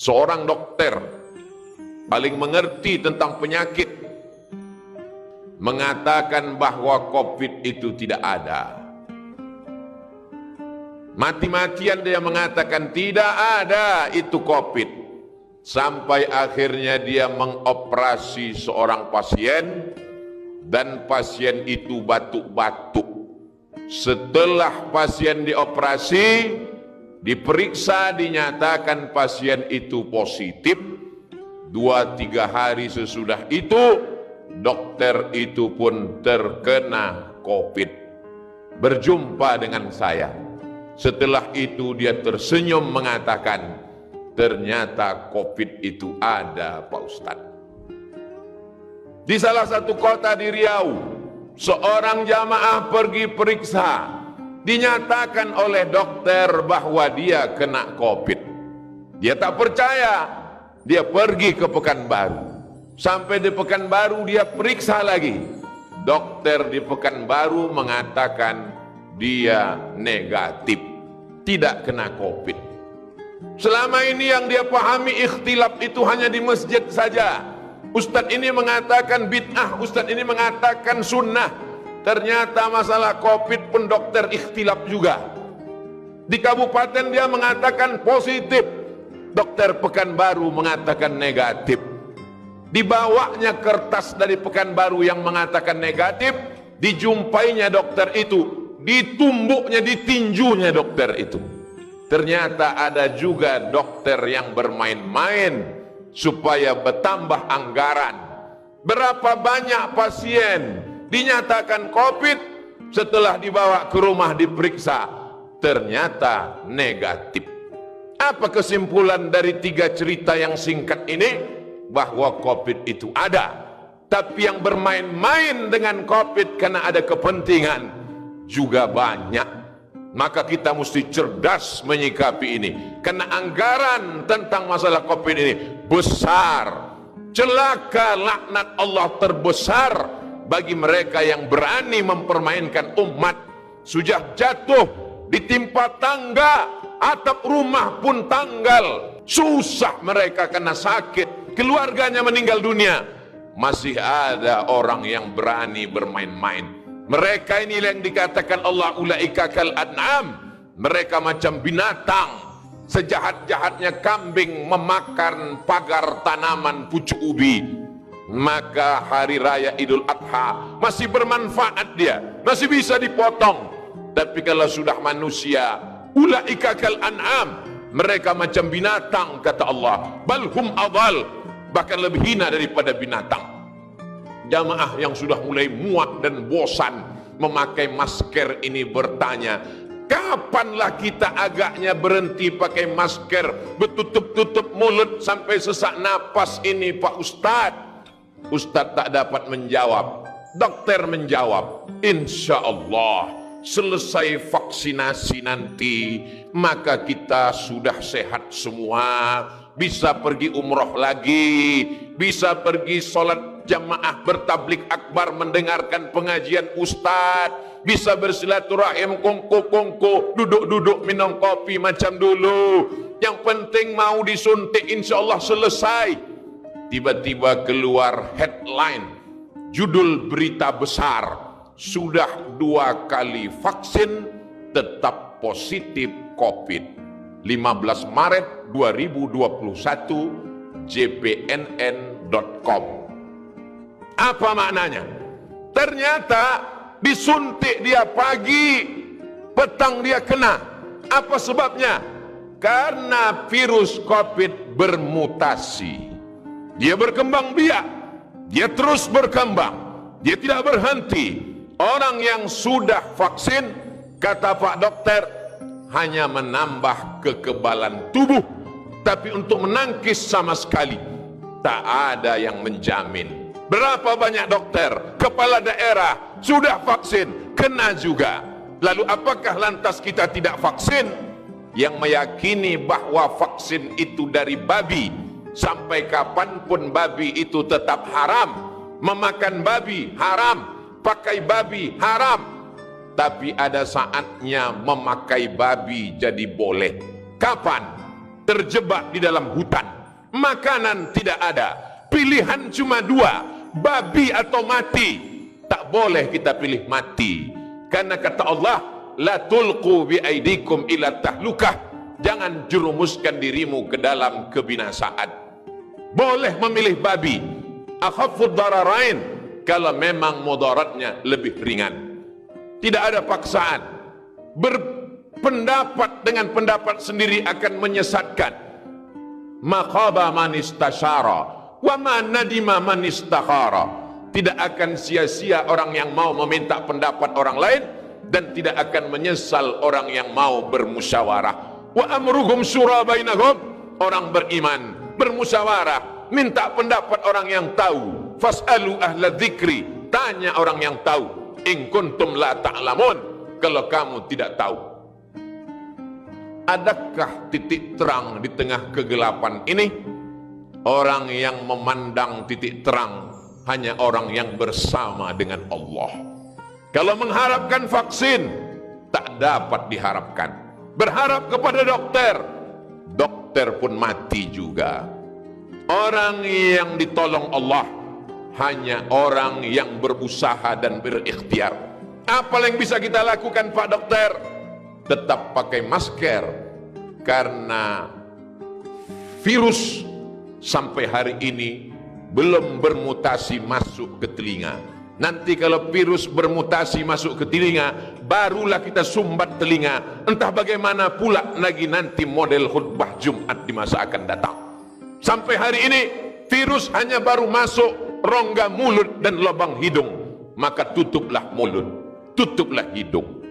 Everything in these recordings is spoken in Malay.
seorang dokter paling mengerti tentang penyakit, mengatakan bahwa COVID itu tidak ada. Mati-matian dia mengatakan tidak ada itu COVID. Sampai akhirnya dia mengoperasi seorang pasien dan pasien itu batuk-batuk. Setelah pasien dioperasi, diperiksa, dinyatakan pasien itu positif. 2-3 hari sesudah itu, dokter itu pun terkena COVID. Berjumpa dengan saya. Setelah itu dia tersenyum mengatakan, ternyata COVID itu ada, Pak Ustadz. Di salah satu kota di Riau, seorang jamaah pergi periksa, dinyatakan oleh dokter bahwa dia kena COVID. Dia tak percaya, dia pergi ke Pekanbaru. Sampai di Pekanbaru dia periksa lagi. Dokter di Pekanbaru mengatakan dia negatif, tidak kena COVID. Selama ini yang dia pahami ikhtilaf itu hanya di masjid saja. Ustadz ini mengatakan bid'ah, Ustadz ini mengatakan sunnah. Ternyata masalah COVID pun dokter ikhtilaf juga. Di kabupaten dia mengatakan positif, dokter Pekanbaru mengatakan negatif. Dibawanya kertas dari Pekanbaru yang mengatakan negatif, dijumpainya dokter itu, ditumbuknya, ditinjunya dokter itu. Ternyata ada juga dokter yang bermain-main supaya bertambah anggaran. Berapa banyak pasien dinyatakan COVID, setelah dibawa ke rumah diperiksa, ternyata negatif. Apa kesimpulan dari 3 cerita yang singkat ini? Bahwa COVID itu ada, tapi yang bermain-main dengan COVID karena ada kepentingan juga banyak. Maka kita mesti cerdas menyikapi ini, karena anggaran tentang masalah COVID ini besar. Celaka, laknat Allah terbesar bagi mereka yang berani mempermainkan umat. Sudah jatuh, ditimpa tangga, atap rumah pun tanggal, susah mereka karena sakit, keluarganya meninggal dunia. Masih ada orang yang berani bermain-main. Mereka ini yang dikatakan Allah ulaika kal an'am, mereka macam binatang. Sejahat-jahatnya kambing memakan pagar tanaman pucuk ubi, maka hari raya Idul Adha masih bermanfaat, dia masih bisa dipotong. Tapi kalau sudah manusia, ulaika kal an'am, mereka macam binatang, kata Allah. Balhum adal, bahkan lebih hina daripada binatang. Jamaah yang sudah mulai muak dan bosan memakai masker ini bertanya, kapanlah kita agaknya berhenti pakai masker, bertutup-tutup mulut sampai sesak napas ini, Pak Ustadz? Ustadz tak dapat menjawab. Dokter menjawab, insya Allah selesai vaksinasi nanti, maka kita sudah sehat semua, bisa pergi umroh lagi, bisa pergi sholat jamaah bertablik akbar mendengarkan pengajian ustadz, bisa bersilaturahim kongko-kongko, duduk-duduk minum kopi macam dulu. Yang penting mau disuntik, insya Allah selesai. Tiba-tiba keluar headline, judul berita besar, sudah 2 kali vaksin tetap positif COVID. 15 Maret 2021, jpnn.com. Apa maknanya? Ternyata disuntik dia pagi, petang dia kena. Apa sebabnya? Karena virus COVID bermutasi. Dia berkembang biak, dia terus berkembang, dia tidak berhenti. Orang yang sudah vaksin, kata Pak Dokter, hanya menambah kekebalan tubuh, tapi untuk menangkis sama sekali tak ada yang menjamin. Berapa banyak dokter, kepala daerah sudah vaksin, kena juga. Lalu apakah lantas kita tidak vaksin? Yang meyakini bahwa vaksin itu dari babi, sampai kapanpun babi itu tetap haram. Memakan babi haram, pakai babi haram. Tapi ada saatnya memakai babi jadi boleh. Kapan? terjebak di dalam hutan. Makanan tidak ada, pilihan cuma dua, babi atau mati. Tak boleh kita pilih mati, karena kata Allah, la tulqu bi aidikum ila tahlukah, jangan jerumuskan dirimu ke dalam kebinasaan. Boleh memilih babi, akhaffud dararain, kalau memang mudaratnya lebih ringan. Tidak ada paksaan. Berpendapat dengan pendapat sendiri akan menyesatkan. Maqaba man istasyara wa ma nadima man istakhara. Tidak akan sia-sia orang yang mau meminta pendapat orang lain, dan tidak akan menyesal orang yang mau bermusyawarah. Wa amruhum syura bainahum, orang beriman bermusyawarah, minta pendapat orang yang tahu. Fas'alu ahla dzikri, tanya orang yang tahu. In kuntum la ta'lamun, kalau kamu tidak tahu. Adakah titik terang di tengah kegelapan ini? Orang yang memandang titik terang hanya orang yang bersama dengan Allah. Kalau mengharapkan vaksin, tak dapat diharapkan. Berharap kepada dokter, dokter pun mati juga. Orang yang ditolong Allah hanya orang yang berusaha dan berikhtiar. Apa yang bisa kita lakukan, Pak Dokter? Tetap pakai masker, karena virus sampai hari ini belum bermutasi masuk ke telinga. Nanti kalau virus bermutasi masuk ke telinga, barulah kita sumbat telinga. Entah bagaimana pula lagi nanti model khutbah Jumat di masa akan datang. Sampai hari ini virus hanya baru masuk rongga mulut dan lubang hidung, maka tutuplah mulut, tutuplah hidung.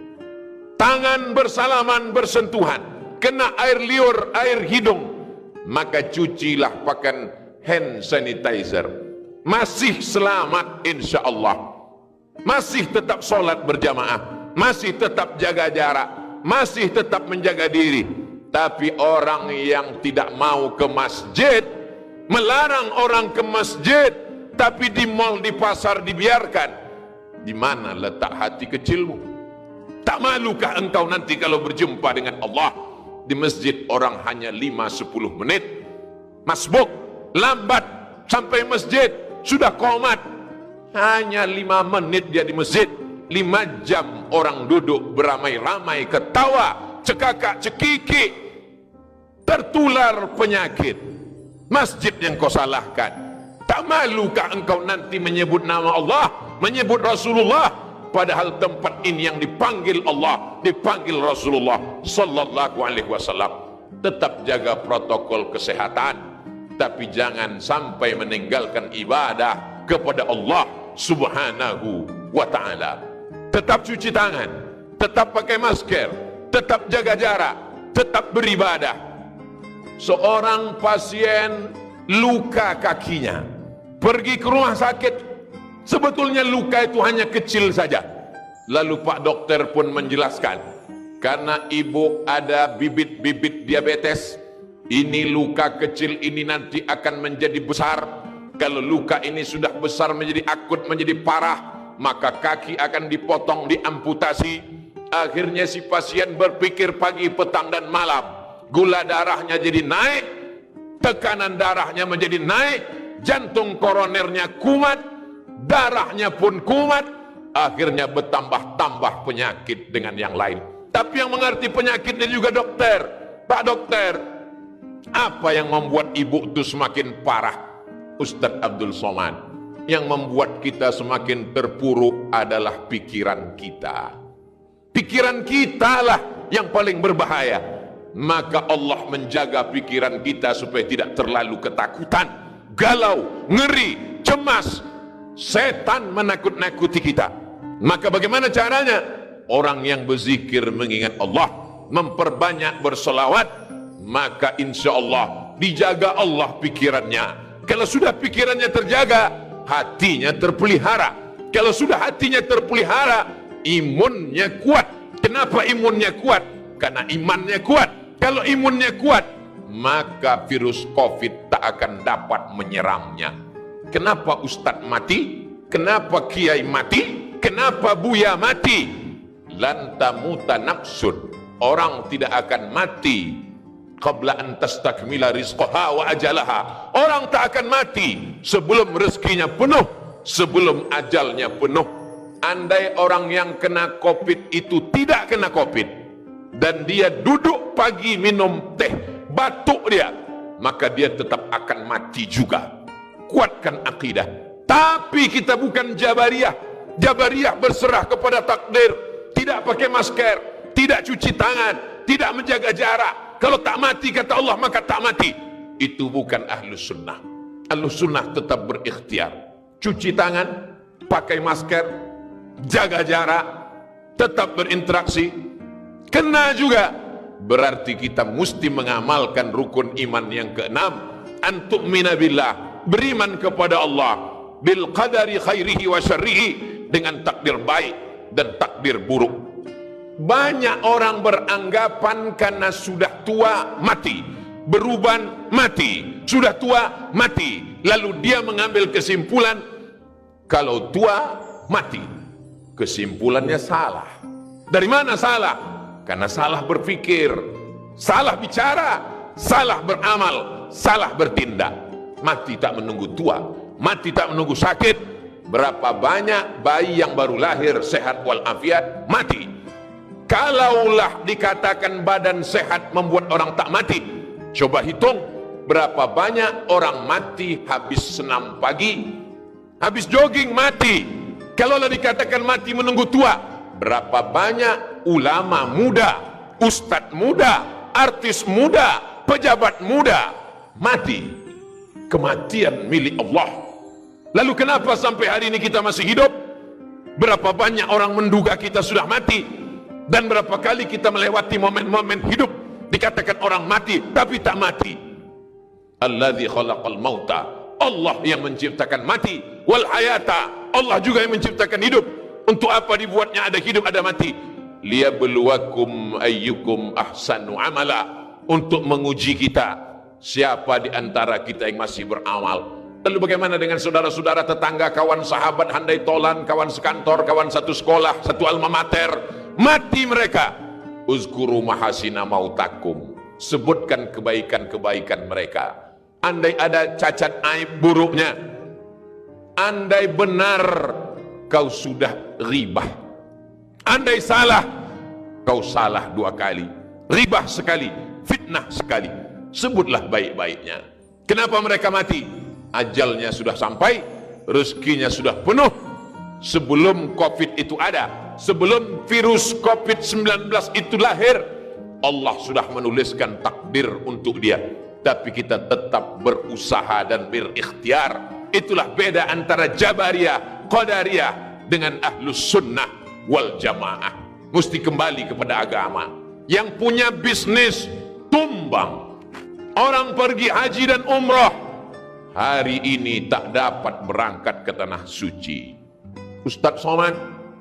Tangan bersalaman bersentuhan, kena air liur, air hidung, maka cucilah pakai hand sanitizer. Masih selamat insya Allah. Masih tetap sholat berjamaah, masih tetap jaga jarak, masih tetap menjaga diri. Tapi orang yang tidak mau ke masjid, melarang orang ke masjid, tapi di mal, di pasar dibiarkan. Di mana letak hati kecilmu? Tak malukah engkau nanti kalau berjumpa dengan Allah? Di masjid orang hanya 5-10 menit, masbuk, lambat sampai masjid, sudah qomat. Hanya 5 menit dia di masjid, 5 jam orang duduk beramai-ramai, ketawa, cekakak, cekiki, tertular penyakit. Masjid yang kau salahkan. Tak malukah engkau nanti menyebut nama Allah, menyebut Rasulullah, padahal tempat ini yang dipanggil Allah, dipanggil Rasulullah sallallahu alaihi wasallam. Tetap jaga protokol kesehatan, tapi jangan sampai meninggalkan ibadah kepada Allah subhanahu wa ta'ala. Tetap cuci tangan, tetap pakai masker, tetap jaga jarak, tetap beribadah. Seorang pasien luka kakinya, pergi ke rumah sakit, sebetulnya luka itu hanya kecil saja. Lalu Pak Dokter pun menjelaskan, karena ibu ada bibit-bibit diabetes, ini luka kecil ini nanti akan menjadi besar. Kalau luka ini sudah besar menjadi akut, menjadi parah, maka kaki akan dipotong, diamputasi. Akhirnya si pasien berpikir pagi, petang dan malam, gula darahnya jadi naik, tekanan darahnya menjadi naik, jantung koronernya kumat, darahnya pun kumat. Akhirnya bertambah-tambah penyakit dengan yang lain. Tapi yang mengerti penyakitnya juga dokter. Pak Dokter, apa yang membuat ibu itu semakin parah? Ustadz Abdul Somad, yang membuat kita semakin terpuruk adalah pikiran kita. Pikiran kita lah yang paling berbahaya. Maka Allah menjaga pikiran kita supaya tidak terlalu ketakutan, galau, ngeri, cemas. Setan menakut-nakuti kita. Maka bagaimana caranya? Orang yang berzikir mengingat Allah, memperbanyak bersolawat, maka insya Allah dijaga Allah pikirannya. Kalau sudah pikirannya terjaga, hatinya terpelihara. Kalau sudah hatinya terpelihara, imunnya kuat. Kenapa imunnya kuat? Karena imannya kuat. Kalau imunnya kuat, maka virus COVID tak akan dapat menyerangnya. Kenapa Ustadz mati? Kenapa Kiai mati? Kenapa Buya mati? Lan tamuta nafsun, orang tidak akan mati qabla an tastakmila rizqaha wa ajalaha. Orang tak akan mati sebelum rezekinya penuh, sebelum ajalnya penuh. Andai orang yang kena COVID itu tidak kena COVID dan dia duduk pagi minum teh, batuk dia, maka dia tetap akan mati juga. Kuatkan akidah. Tapi kita bukan Jabariyah. Jabariyah berserah kepada takdir, tidak pakai masker, tidak cuci tangan, tidak menjaga jarak. Kalau tak mati kata Allah maka tak mati. Itu bukan Ahlus Sunnah. Ahlus Sunnah tetap berikhtiar, cuci tangan, pakai masker, jaga jarak, tetap berinteraksi. Kena juga, berarti kita mesti mengamalkan rukun iman yang keenam, antu'mina billah, beriman kepada Allah, bil qadari khairihi wa syarrihi, dengan takdir baik dan takdir buruk. Banyak orang beranggapan karena sudah tua mati, beruban mati, sudah tua mati, lalu dia mengambil kesimpulan kalau tua mati. Kesimpulannya salah. Dari mana salah? Karena salah berpikir, salah bicara, salah beramal, salah bertindak. Mati tak menunggu tua, mati tak menunggu sakit. Berapa banyak bayi yang baru lahir sehat walafiat mati. Kalaulah dikatakan badan sehat membuat orang tak mati, coba hitung berapa banyak orang mati habis senam pagi, habis jogging mati. Kalaulah dikatakan mati menunggu tua, berapa banyak ulama muda, ustadz muda, artis muda, pejabat muda mati. Kematian milik Allah. Lalu kenapa sampai hari ini kita masih hidup? Berapa banyak orang menduga kita sudah mati, dan berapa kali kita melewati momen-momen hidup dikatakan orang mati tapi tak mati. Alladzi khalaqal mauta, Allah yang menciptakan mati, wal hayata, Allah juga yang menciptakan hidup. Untuk apa dibuatnya ada hidup ada mati? Liyabluwakum ayyukum ahsanu amala, untuk menguji kita siapa di antara kita yang masih beramal. Lalu bagaimana dengan saudara-saudara, tetangga, kawan, sahabat, handai tolan, kawan sekantor, kawan satu sekolah, satu alma mater, mati mereka. Uzkuru mahasina mautakum, sebutkan kebaikan-kebaikan mereka. Andai ada cacat aib buruknya, andai benar kau sudah ribah, andai salah kau salah 2 kali, ribah sekali, fitnah sekali, sebutlah baik-baiknya. Kenapa mereka mati? Ajalnya sudah sampai, rezekinya sudah penuh. Sebelum COVID itu ada, sebelum virus COVID-19 itu lahir, Allah sudah menuliskan takdir untuk dia. Tapi kita tetap berusaha dan berikhtiar. Itulah beda antara Jabariyah, Qadariyah dengan Ahlus Sunnah wal Jamaah. Mesti kembali kepada agama. Yang punya bisnis tumbang. Orang pergi haji dan umrah, hari ini tak dapat berangkat ke tanah suci. Ustadz Somad,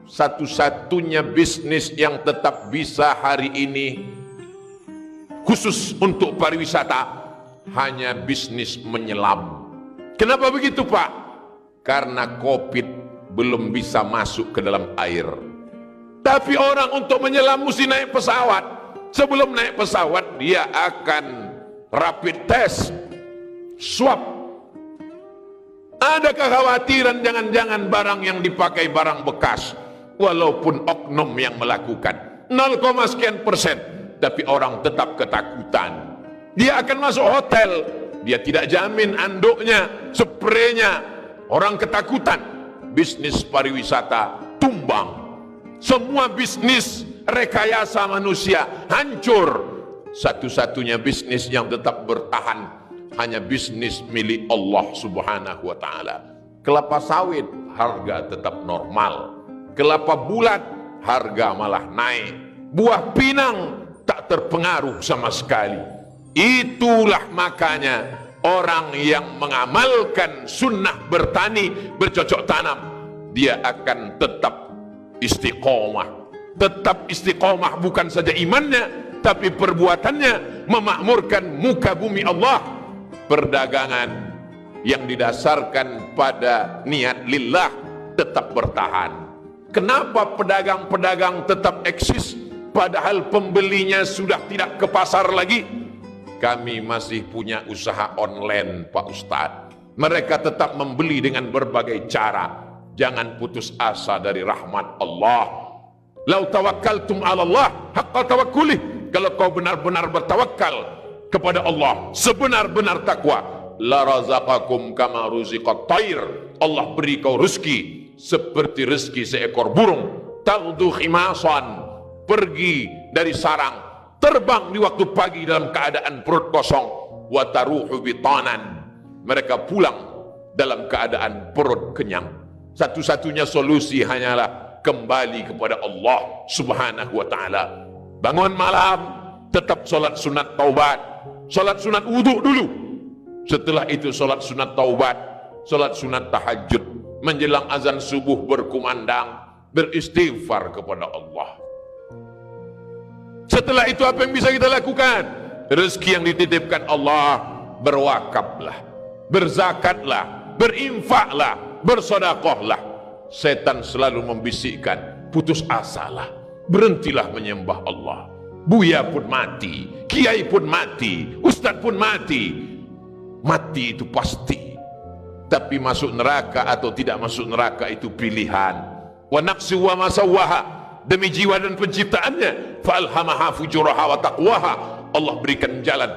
satu-satunya bisnis yang tetap bisa hari ini khusus untuk pariwisata hanya bisnis menyelam. Kenapa begitu Pak? Karena COVID belum bisa masuk ke dalam air. Tapi orang untuk menyelam mesti naik pesawat. Sebelum naik pesawat dia akan rapid test, swab. Ada kekhawatiran jangan-jangan barang yang dipakai barang bekas, walaupun oknum yang melakukan 0, sekian %, tapi orang tetap ketakutan. Dia akan masuk hotel, dia tidak jamin anduknya, spraynya, orang ketakutan. Bisnis pariwisata tumbang, semua bisnis rekayasa manusia hancur. Satu-satunya bisnis yang tetap bertahan hanya bisnis milik Allah subhanahu wa ta'ala. Kelapa sawit harga tetap normal, kelapa bulat harga malah naik, buah pinang tak terpengaruh sama sekali. Itulah makanya orang yang mengamalkan sunnah bertani, bercocok tanam, dia akan tetap istiqomah. Tetap istiqomah bukan saja imannya, tapi perbuatannya memakmurkan muka bumi Allah. Perdagangan yang didasarkan pada niat lillah tetap bertahan. Kenapa pedagang-pedagang tetap eksis padahal pembelinya sudah tidak ke pasar lagi? kami masih punya usaha online Pak Ustadz. Mereka tetap membeli dengan berbagai cara. Jangan putus asa dari rahmat Allah. Lau tawakkaltum ala Allah haqqa tawakkulih. Kalau kau benar-benar bertawakal kepada Allah sebenar-benar takwa, la razaqakum kama ruziqat tayr. Allah beri kau rezeki seperti rezeki seekor burung. Taghdu khimasan, pergi dari sarang, terbang di waktu pagi dalam keadaan perut kosong. Wa taruhu bitanan, mereka pulang dalam keadaan perut kenyang. Satu-satunya solusi hanyalah kembali kepada Allah Subhanahu wa ta'ala. Bangun malam, tetap solat sunat taubat, solat sunat wudhu dulu. Setelah itu solat sunat taubat, solat sunat tahajud. Menjelang azan subuh berkumandang, beristighfar kepada Allah. Setelah itu apa yang bisa kita lakukan? Rezeki yang dititipkan Allah, berwakaflah, berzakatlah, berinfaklah, bersedekahlah. Setan selalu membisikkan, putus asalah, berhentilah menyembah Allah. Buya pun mati, kiai pun mati, ustaz pun mati. Mati itu pasti. Tapi masuk neraka atau tidak masuk neraka itu pilihan. Wa naqsi wa ma sawwaha, demi jiwa dan penciptaannya. Fa alhamaha fujuraha wa taqwaha, Allah berikan jalan.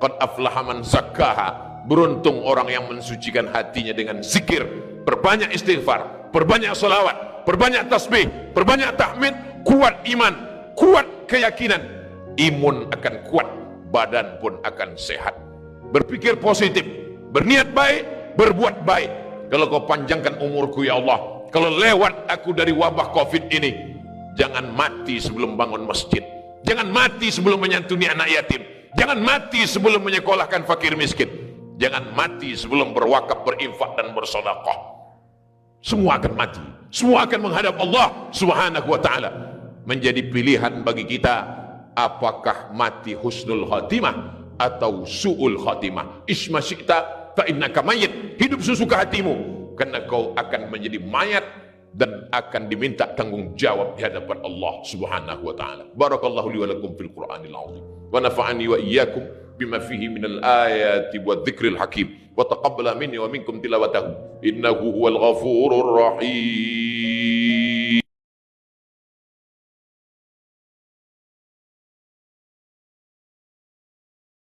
Qad aflaha man zakkaha, beruntung orang yang mensucikan hatinya dengan zikir, perbanyak istighfar, perbanyak salawat, perbanyak tasbih, perbanyak tahmid. Kuat iman, kuat keyakinan, imun akan kuat, badan pun akan sehat. Berpikir positif, berniat baik, berbuat baik. Kalau kau panjangkan umurku ya Allah, kalau lewat aku dari wabah COVID ini, jangan mati sebelum bangun masjid, jangan mati sebelum menyantuni anak yatim, jangan mati sebelum menyekolahkan fakir miskin, jangan mati sebelum berwakaf, berinfak dan bersedekah. Semua akan mati, semua akan menghadap Allah Subhanahu wa ta'ala. Menjadi pilihan bagi kita, apakah mati husnul khatimah atau su'ul khatimah. Isma syi'ta fa innaka mayyit, hidup sesuka hatimu, karena kau akan menjadi mayat dan akan diminta tanggung jawab di hadapan Allah Subhanahu wa ta'ala. Barakallahu li wa lakum fil Qur'anil azim wa nafa'ani wa iyyakum bima fihi minal ayati wa dzikril hakim wa taqabbala minni wa minkum tilawatahu innahu huwal ghafurur rahim.